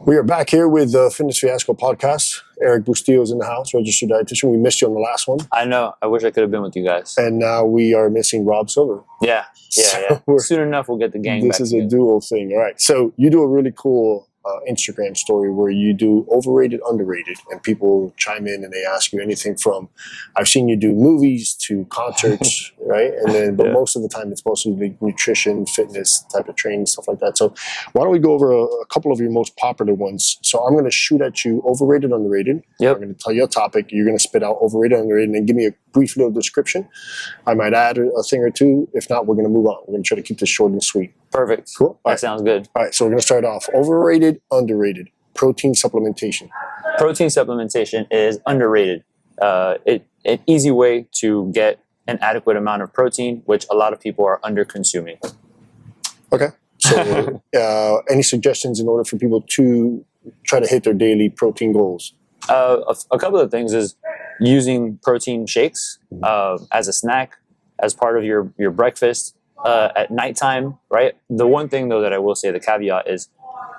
We are back here with the Fitness Fiasco podcast. Erik Bustillo is in the house, registered dietitian. We missed you on the last one. I know. I wish I could have been with you guys. And now we are missing Rob Silver. Yeah. Soon enough, we'll get the gang back. This is a dual thing. All right. So you do a really cool Instagram story where you do overrated, underrated, and people chime in and they ask you anything from, I've seen you do movies to concerts, right? And then, but most of the time it's mostly like nutrition, fitness type of training, stuff like that. So why don't we go over a couple of your most popular ones? So I'm going to shoot at you overrated, underrated. Yep. I'm going to tell you a topic. You're going to spit out overrated, underrated, and then give me a brief little description. I might add a thing or two. If not, we're going to move on. We're going to try to keep this short and sweet. Perfect. Cool. That sounds good. All right, so we're going to start off. Overrated, underrated. Protein supplementation. Protein supplementation is underrated. An easy way to get an adequate amount of protein, which a lot of people are under consuming. Okay. So any suggestions in order for people to try to hit their daily protein goals? A couple of things is using protein shakes as a snack, as part of your breakfast. At nighttime, right? The one thing though that I will say, the caveat is,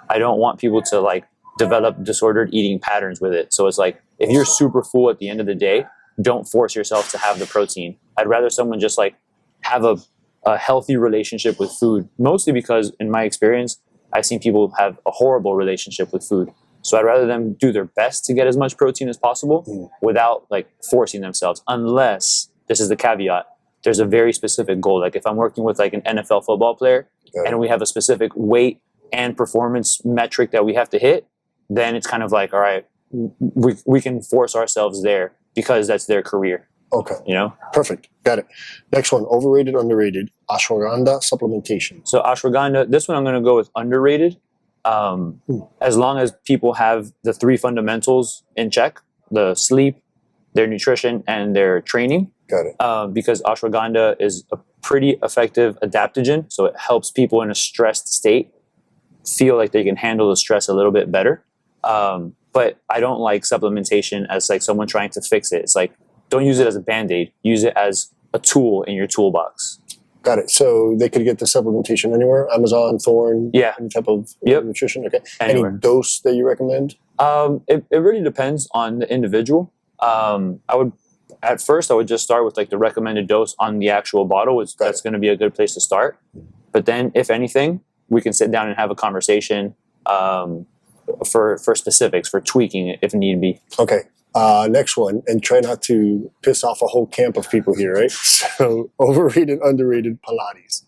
I don't want people to like develop disordered eating patterns with it. So it's like, if you're super full at the end of the day, don't force yourself to have the protein. I'd rather someone just like have a healthy relationship with food, mostly because in my experience, I've seen people have a horrible relationship with food. So I'd rather them do their best to get as much protein as possible without like forcing themselves, unless, this is the caveat, there's a very specific goal. Like if I'm working with like an NFL football player and we have a specific weight and performance metric that we have to hit, then it's kind of like, all right, we can force ourselves there because that's their career. Okay. You know? Perfect. Got it. Next one, overrated, underrated. Ashwagandha supplementation. So ashwagandha, this one I'm going to go with underrated. As long as people have the three fundamentals in check, the sleep, their nutrition, and their training. Got it. Because ashwagandha is a pretty effective adaptogen, so it helps people in a stressed state feel like they can handle the stress a little bit better. But I don't like supplementation as like someone trying to fix it. It's like, don't use it as a Band-Aid. Use it as a tool in your toolbox. Got it. So they could get the supplementation anywhere? Amazon, Thorne? Yeah. Any type of nutrition? Okay. Anywhere. Any dose that you recommend? It really depends on the individual. At first, I would just start with like the recommended dose on the actual bottle. That's going to be a good place to start. But then, if anything, we can sit down and have a conversation for specifics, for tweaking it if need be. Okay. Next one, and try not to piss off a whole camp of people here, right? So, overrated, underrated, Pilates.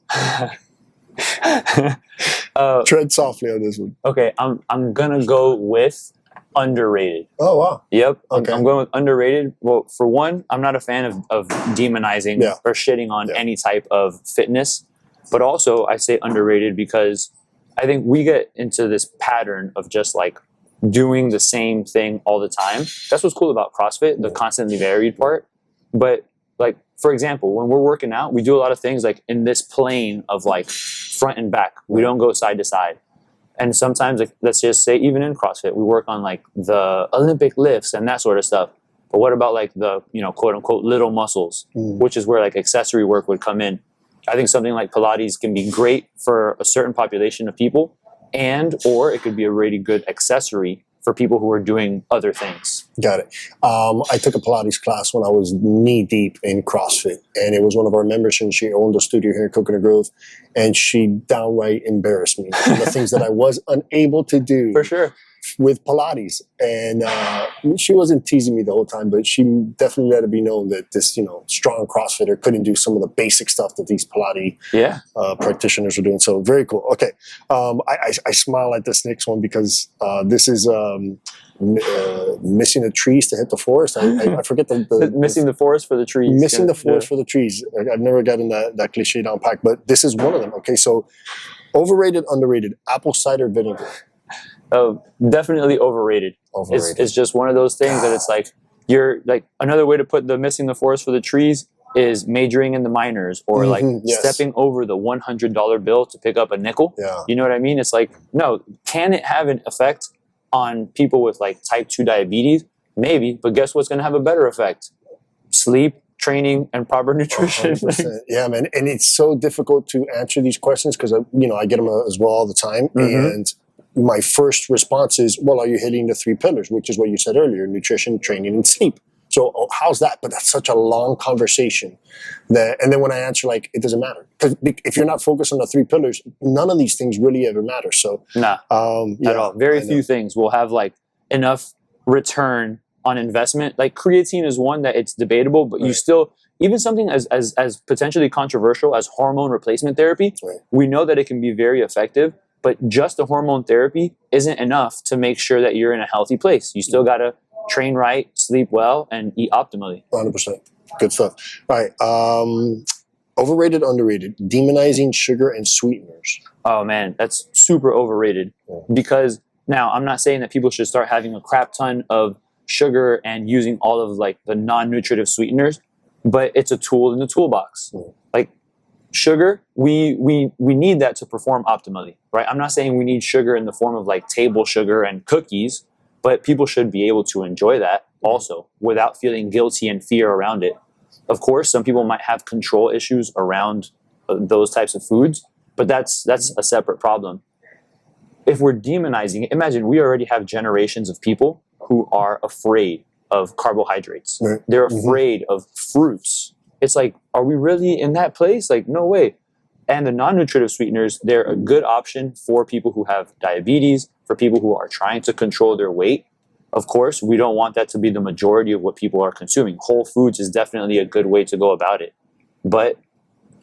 Tread softly on this one. Okay, I'm gonna go with underrated. Oh, wow. Yep. Okay. I'm going with underrated. Well, for one, I'm not a fan of demonizing or shitting on any type of fitness. But also, I say underrated because I think we get into this pattern of just like doing the same thing all the time. That's what's cool about CrossFit, the constantly varied part. But like, for example, when we're working out, we do a lot of things like in this plane of like front and back. We don't go side to side. And sometimes, like, let's just say, even in CrossFit, we work on like the Olympic lifts and that sort of stuff. But what about like the, quote unquote, little muscles, which is where like accessory work would come in. I think something like Pilates can be great for a certain population of people, or it could be a really good accessory for people who are doing other things. Got it. I took a Pilates class when I was knee deep in CrossFit, and it was one of our members, and she owned a studio here in Coconut Grove, and she downright embarrassed me for the things that I was unable to do. For sure. With Pilates. And she wasn't teasing me the whole time, but she definitely let it be known that this, strong CrossFitter couldn't do some of the basic stuff that these Pilates practitioners are doing. So very cool. Okay. I smile at this next one because this is missing the trees to hit the forest. I forget the missing the forest for the trees. Missing the forest for the trees. I've never gotten that cliche down packed, but this is one of them. Okay. So overrated, underrated, apple cider vinegar. Definitely overrated. It's just one of those things that it's like, you're like, another way to put the missing the forest for the trees is majoring in the minors, or like stepping over the $100 bill to pick up a nickel. Yeah. You know what I mean? It's like, no, can it have an effect on people with like type 2 diabetes? Maybe, but guess what's going to have a better effect? Sleep, training, and proper nutrition. Yeah, man. And it's so difficult to answer these questions because, I get them as well all the time. And my first response is, well, are you hitting the 3 pillars, which is what you said earlier, nutrition, training, and sleep. So how's that? But that's such a long conversation and then when I answer, like, it doesn't matter. Because if you're not focused on the 3 pillars, none of these things really ever matter. So at all. Very few things will have like enough return on investment. Like creatine is one that it's debatable, but you still, even something as potentially controversial as hormone replacement therapy, we know that it can be very effective, but just the hormone therapy isn't enough to make sure that you're in a healthy place. You still got to train right, sleep well, and eat optimally. 100%. Good stuff. All right. Overrated, underrated, demonizing sugar and sweeteners. Oh man, that's super overrated. Because now I'm not saying that people should start having a crap ton of sugar and using all of like the non-nutritive sweeteners, but it's a tool in the toolbox. Like sugar, we need that to perform optimally, right? I'm not saying we need sugar in the form of like table sugar and cookies, but people should be able to enjoy that also without feeling guilty and fear around it. Of course, some people might have control issues around those types of foods, but that's a separate problem. If we're demonizing it, imagine we already have generations of people who are afraid of carbohydrates. They're afraid of fruits. It's like, are we really in that place? Like, no way. And the non-nutritive sweeteners, they're a good option for people who have diabetes, for people who are trying to control their weight. Of course, we don't want that to be the majority of what people are consuming. Whole foods is definitely a good way to go about it. But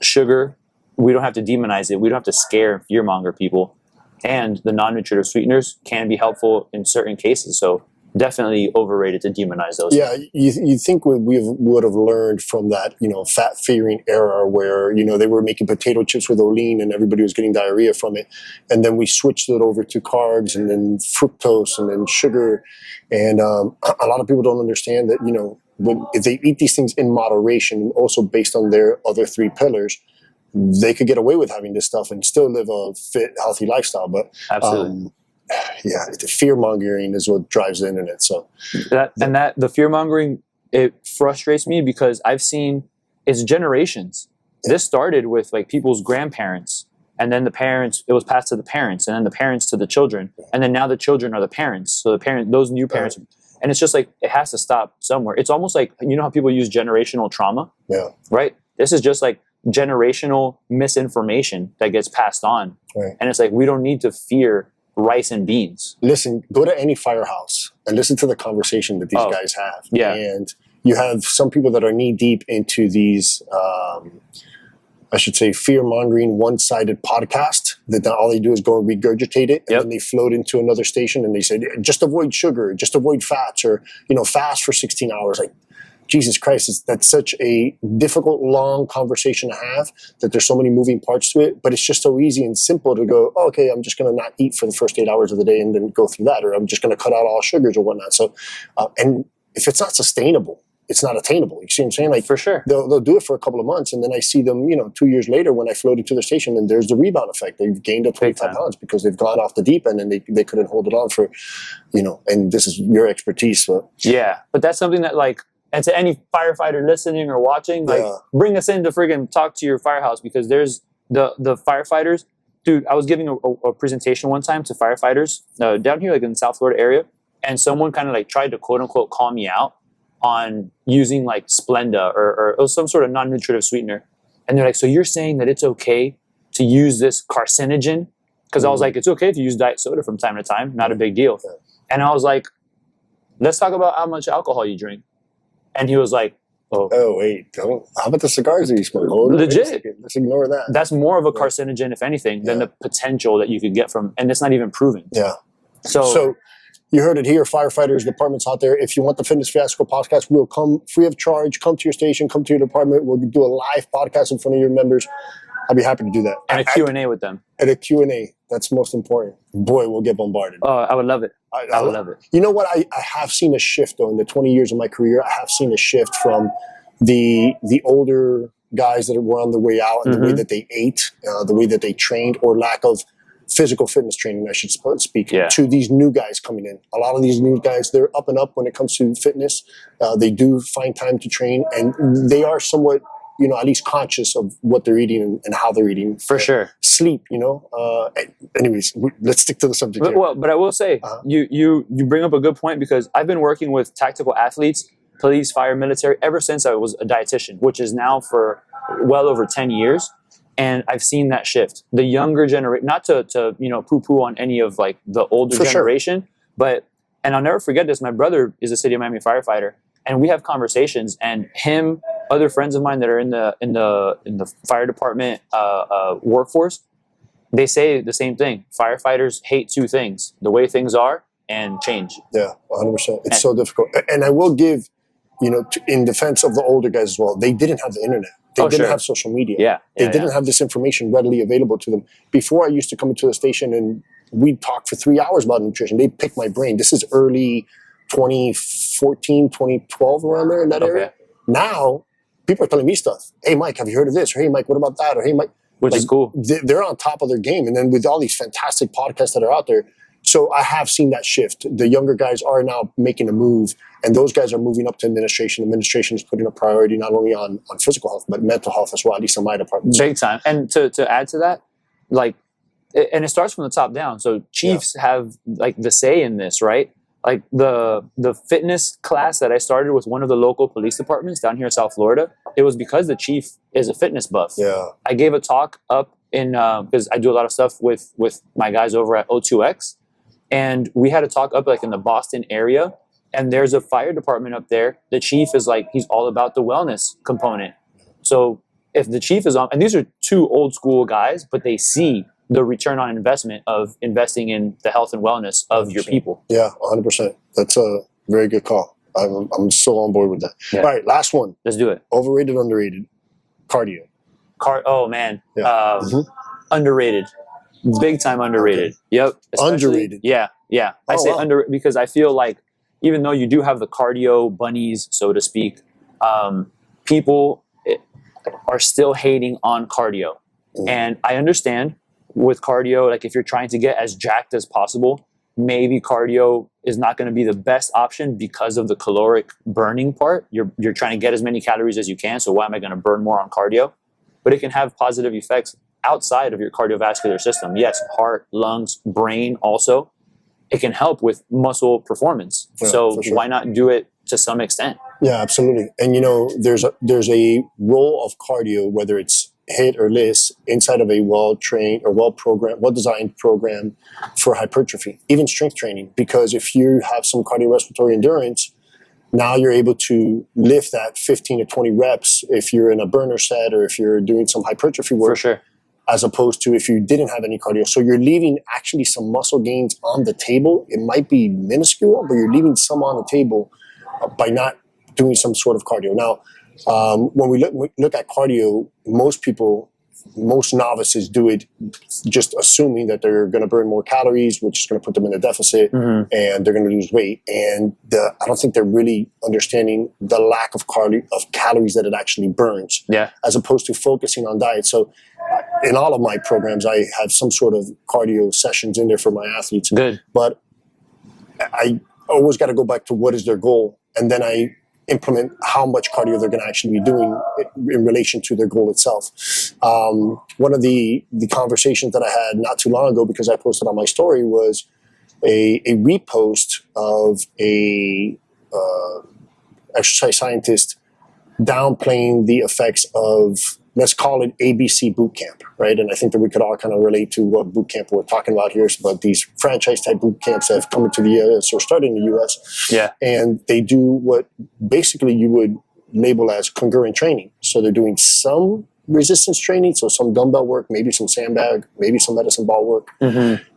sugar, we don't have to demonize it. We don't have to scare and fearmonger people. And the non-nutritive sweeteners can be helpful in certain cases. So definitely overrated to demonize those. Yeah, you think we would have learned from that, fat-fearing era where, they were making potato chips with Olean and everybody was getting diarrhea from it. And then we switched it over to carbs and then fructose and then sugar. And a lot of people don't understand that, if they eat these things in moderation, also based on their other 3 pillars, they could get away with having this stuff and still live a fit, healthy lifestyle. But absolutely. The fear mongering is what drives the internet. So the fear mongering, it frustrates me because I've seen it's generations. This started with like people's grandparents, and then the parents, it was passed to the parents, and then the parents to the children, and then now the children are the parents. So those new parents, and it's just like it has to stop somewhere. It's almost like, how people use generational trauma, right? This is just like generational misinformation that gets passed on, and it's like we don't need to fear rice and beans. Listen, go to any firehouse and listen to the conversation that these guys have. Yeah. And you have some people that are knee deep into these, fear-mongering, one-sided podcast that all they do is go and regurgitate it. And then they float into another station and they say, just avoid sugar, just avoid fats, or, fast for 16 hours. Like, Jesus Christ, that's such a difficult, long conversation to have that there's so many moving parts to it, but it's just so easy and simple to go, okay, I'm just going to not eat for the first 8 hours of the day and then go through that, or I'm just going to cut out all sugars or whatnot. So, and if it's not sustainable, it's not attainable. You see what I'm saying? Like, for sure. They'll do it for a couple of months, and then I see them, 2 years later when I floated to the station, and there's the rebound effect. They've gained up 25 pounds because they've gone off the deep end and they couldn't hold it on for, and this is your expertise. So. Yeah, but that's something that and to any firefighter listening or watching, bring us in to friggin' talk to your firehouse, because there's the firefighters. Dude, I was giving a presentation one time to firefighters down here, like in the South Florida area, and someone kind of tried to quote unquote call me out on using like Splenda or some sort of non-nutritive sweetener. And they're like, so you're saying that it's okay to use this carcinogen? Because I was like, it's okay if you use diet soda from time to time, not a big deal. And I was like, let's talk about how much alcohol you drink. And he was like, oh wait, don't. How about the cigars that you smoke? Legit. Let's ignore that. That's more of a carcinogen, if anything, than the potential that you could get from, and it's not even proven. Yeah. So you heard it here, firefighters, departments out there. If you want the Fitness Fiasco podcast, we'll come free of charge. Come to your station, come to your department. We'll do a live podcast in front of your members. I'll be happy to do that. And a Q&A with them. And a Q&A. That's most important. Boy, we'll get bombarded. Oh, I would love it. I would love it. You know what? I have seen a shift, though. In the 20 years of my career, I have seen a shift from the older guys that were on their way out and the way that they ate, the way that they trained, or lack of physical fitness training, I should speak, to these new guys coming in. A lot of these new guys, they're up and up when it comes to fitness. They do find time to train, and they are somewhat at least conscious of what they're eating and how they're eating. For sure. Sleep, anyways, let's stick to the subject here. But I will say, you bring up a good point, because I've been working with tactical athletes, police, fire, military, ever since I was a dietitian, which is now for well over 10 years. And I've seen that shift. The younger generation, not to poo-poo on any of like the older generation, but, and I'll never forget this, my brother is a City of Miami firefighter, and we have conversations, and him, other friends of mine that are in the fire department workforce, they say the same thing. Firefighters hate two things: the way things are and change. Yeah, 100%. It's so difficult. And I will give, in defense of the older guys as well, they didn't have the internet. They didn't have social media. They didn't have this information readily available to them. Before, I used to come into the station and we'd talk for 3 hours about nutrition. They'd pick my brain. This is early 2014, 2012, around there in that area. Now, people are telling me stuff. Hey, Mike, have you heard of this? Or hey, Mike, what about that? Or hey, Mike. Which is cool. They're on top of their game. And then with all these fantastic podcasts that are out there, so I have seen that shift. The younger guys are now making a move, and those guys are moving up to administration. Administration is putting a priority not only on physical health, but mental health as well, at least in my department. Big time. And to add to that, and it starts from the top down. So chiefs have like the say in this, right? Like the fitness class that I started with one of the local police departments down here in South Florida, it was because the chief is a fitness buff. Yeah. I gave a talk up in, because I do a lot of stuff with my guys over at O2X. And we had a talk up like in the Boston area, and there's a fire department up there. The chief is like, he's all about the wellness component. So if the chief is on, and these are two old school guys, but they see the return on investment of investing in the health and wellness of 100%. Your people. Yeah, 100%. That's a very good call. I'm so on board with that. Yeah. All right, last one. Let's do it. Overrated, underrated. Cardio. Oh man. Underrated. Big time underrated. Okay. Yep. Underrated. Yeah. I say underrated because I feel like even though you do have the cardio bunnies, so to speak, people are still hating on cardio. And I understand with cardio, like if you're trying to get as jacked as possible, maybe cardio is not going to be the best option because of the caloric burning part. You're trying to get as many calories as you can. So why am I going to burn more on cardio? But it can have positive effects outside of your cardiovascular system. Yes, heart, lungs, brain also. It can help with muscle performance. Yeah, so why not do it to some extent? Yeah, absolutely. And there's a role of cardio, whether it's HIIT or LISS, inside of a well-trained or well-designed program for hypertrophy, even strength training. Because if you have some cardiorespiratory endurance, now you're able to lift that 15 to 20 reps if you're in a burner set or if you're doing some hypertrophy work. For sure. As opposed to if you didn't have any cardio. So you're leaving actually some muscle gains on the table. It might be minuscule, but you're leaving some on the table by not doing some sort of cardio. Now, when we look at cardio, most novices do it just assuming that they're going to burn more calories, which is going to put them in a deficit, and they're going to lose weight. And I don't think they're really understanding the lack of calories that it actually burns, as opposed to focusing on diet. So in all of my programs, I have some sort of cardio sessions in there for my athletes. Good. But I always got to go back to what is their goal, and then I implement how much cardio they're going to actually be doing in relation to their goal itself. One of the conversations that I had not too long ago, because I posted on my story, was a repost of a exercise scientist downplaying the effects of, let's call it ABC boot camp, right? And I think that we could all kind of relate to what boot camp we're talking about here. It's about these franchise type boot camps that have come into the U.S. or started in the U.S. Yeah. And they do what basically you would label as congruent training. So they're doing some resistance training, so some dumbbell work, maybe some sandbag, maybe some medicine ball work.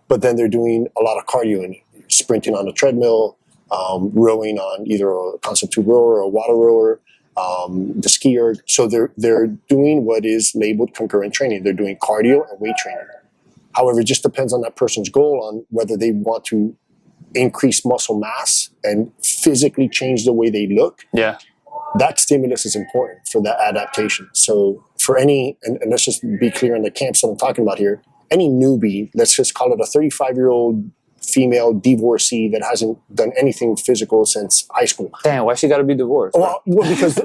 But then they're doing a lot of cardio and sprinting on the treadmill, rowing on either a concept tube rower or a water rower, the ski erg. So they're doing what is labeled concurrent training. They're doing cardio and weight training. However, it just depends on that person's goal on whether they want to increase muscle mass and physically change the way they look. Yeah. That stimulus is important for that adaptation. So for any, and let's just be clear on the camps that I'm talking about here, any newbie, let's just call it a 35-year-old female divorcee that hasn't done anything physical since high school. Damn, why she got to be divorced? Well, because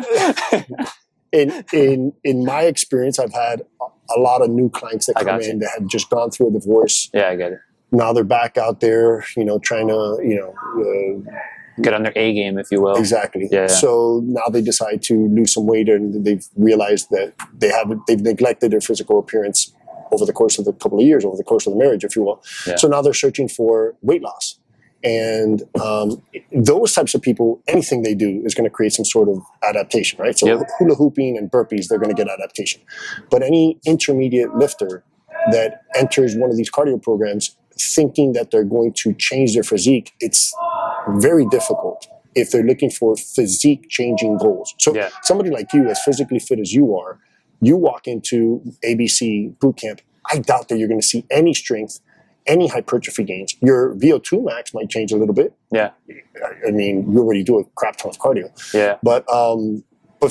in my experience, I've had a lot of new clients that come in that had just gone through a divorce. Yeah, I get it. Now they're back out there, trying to, get on their A game, if you will. Exactly. Yeah. So now they decide to lose some weight, and they've realized that they've neglected their physical appearance over the course of a couple of years, over the course of the marriage, if you will. Yeah. So now they're searching for weight loss. And those types of people, anything they do is going to create some sort of adaptation, right? So hula hooping and burpees, they're going to get adaptation. But any intermediate lifter that enters one of these cardio programs thinking that they're going to change their physique, it's very difficult if they're looking for physique changing goals. So somebody like you, as physically fit as you are, you walk into ABC boot camp, I doubt that you're going to see any strength, any hypertrophy gains. Your VO2 max might change a little bit. Yeah. I mean, you already do a crap ton of cardio. Yeah. But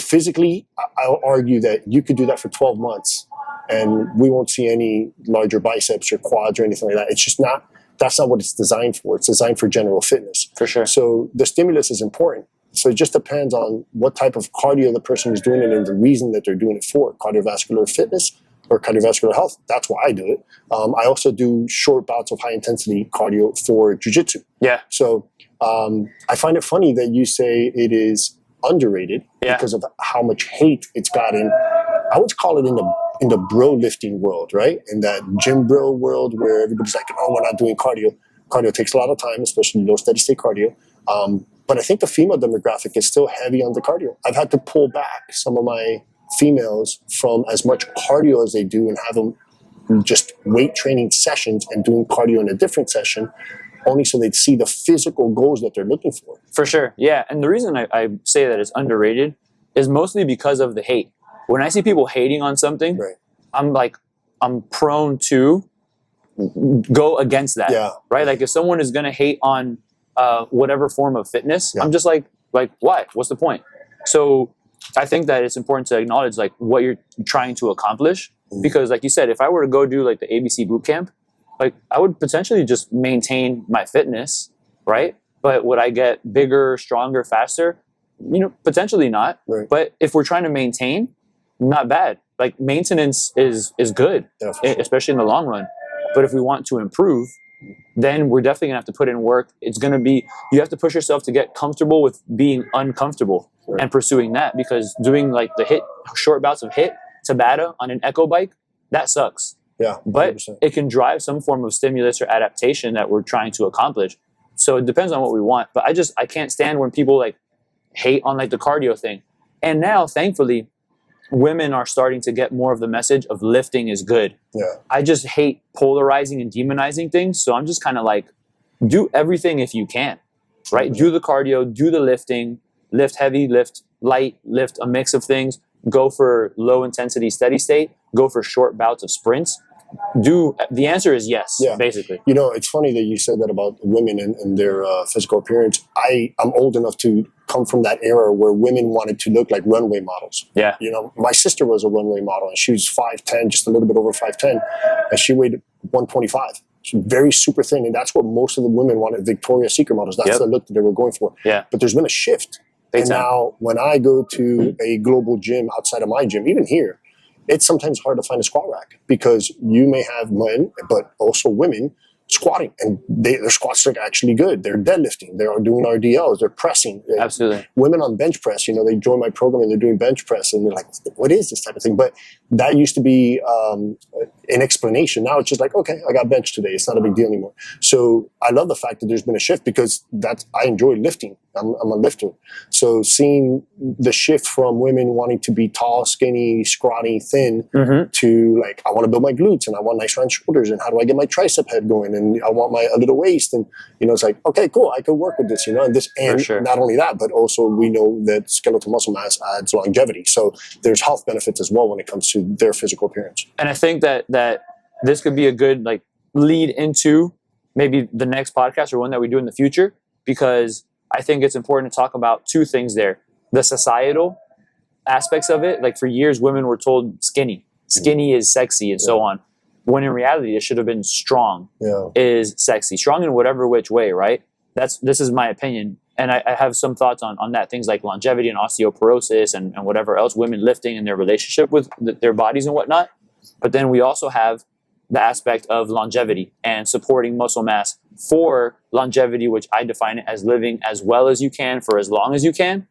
physically, I'll argue that you could do that for 12 months and we won't see any larger biceps or quads or anything like that. It's just not, that's not what it's designed for. It's designed for general fitness. For sure. So the stimulus is important. So it just depends on what type of cardio the person is doing it and the reason that they're doing it for. Cardiovascular fitness or cardiovascular health. That's why I do it. I also do short bouts of high intensity cardio for jiu-jitsu. Yeah. So I find it funny that you say it is underrated because of how much hate it's gotten. I would call it in the bro lifting world, right? In that gym bro world where everybody's like, oh, we're not doing cardio. Cardio takes a lot of time, especially low steady state cardio. But I think the female demographic is still heavy on the cardio. I've had to pull back some of my females from as much cardio as they do and have them just weight training sessions and doing cardio in a different session, only so they'd see the physical goals that they're looking for. For sure. Yeah. And the reason I say that it's underrated is mostly because of the hate. When I see people hating on something, I'm prone to go against that. Yeah. Right? Like if someone is going to hate on whatever form of fitness, I'm just like, why? What's the point? So I think that it's important to acknowledge like what you're trying to accomplish, because like you said, if I were to go do like the ABC boot camp, like I would potentially just maintain my fitness, right? But would I get bigger, stronger, faster? Potentially not. Right. But if we're trying to maintain, not bad. Like maintenance is good, especially in the long run. But if we want to improve, then we're definitely gonna have to put in work. It's gonna be, you have to push yourself to get comfortable with being uncomfortable and pursuing that, because doing like the short bouts of hit Tabata on an echo bike, that sucks. Yeah, 100%. But it can drive some form of stimulus or adaptation that we're trying to accomplish. So it depends on what we want. But I can't stand when people like hate on like the cardio thing. And now, thankfully, women are starting to get more of the message of lifting is good. Yeah. I just hate polarizing and demonizing things. So I'm just kind of like, do everything if you can, right? Do the cardio, do the lifting, lift heavy, lift light, lift a mix of things, go for low intensity steady state, go for short bouts of sprints. The answer is yes, basically. It's funny that you said that about women and their physical appearance. I'm old enough to come from that era where women wanted to look like runway models. Yeah. My sister was a runway model and she was 5'10", just a little bit over 5'10", and she weighed 125. She's very super thin, and that's what most of the women wanted. Victoria's Secret models. That's the look that they were going for. Yeah. But there's been a shift. And now when I go to a global gym outside of my gym, even here, it's sometimes hard to find a squat rack because you may have men, but also women, squatting, and their squats are actually good. They're deadlifting. They're doing RDLs. They're pressing. Absolutely. Women on bench press, they join my program and they're doing bench press, and they're like, what is this type of thing? But that used to be an explanation. Now it's just like, okay, I got bench today. It's not a big deal anymore. So I love the fact that there's been a shift because I enjoy lifting. I'm a lifter. So seeing the shift from women wanting to be tall, skinny, scrawny, thin to like, I want to build my glutes and I want nice round shoulders, and how do I get my tricep head going, and I want a little waist, and it's like, okay, cool, I could work with this, and not only that, but also we know that skeletal muscle mass adds longevity. So there's health benefits as well when it comes to their physical appearance. And I think that this could be a good like lead into maybe the next podcast or one that we do in the future, because I think it's important to talk about two things there. The societal aspects of it. Like for years, women were told skinny is sexy and so on. When in reality, it should have been strong is sexy. Strong in whatever which way, right? This is my opinion. And I have some thoughts on that, things like longevity and osteoporosis and whatever else, women lifting and their relationship with their bodies and whatnot. But then we also have the aspect of longevity and supporting muscle mass for longevity, which I define it as living as well as you can for as long as you can.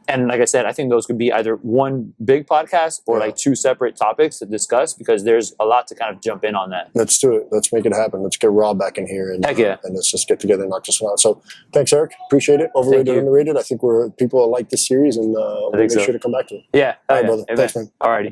And like I said, I think those could be either one big podcast or like two separate topics to discuss, because there's a lot to kind of jump in on that. Let's do it. Let's make it happen. Let's get Rob back in here and, Heck yeah. And let's just get together and knock this one out. So thanks, Erik. Appreciate it. Overrated, underrated. I think people like this series, and we'll make sure to come back to it. Yeah. All right, brother. Amen. Thanks, man. Alrighty.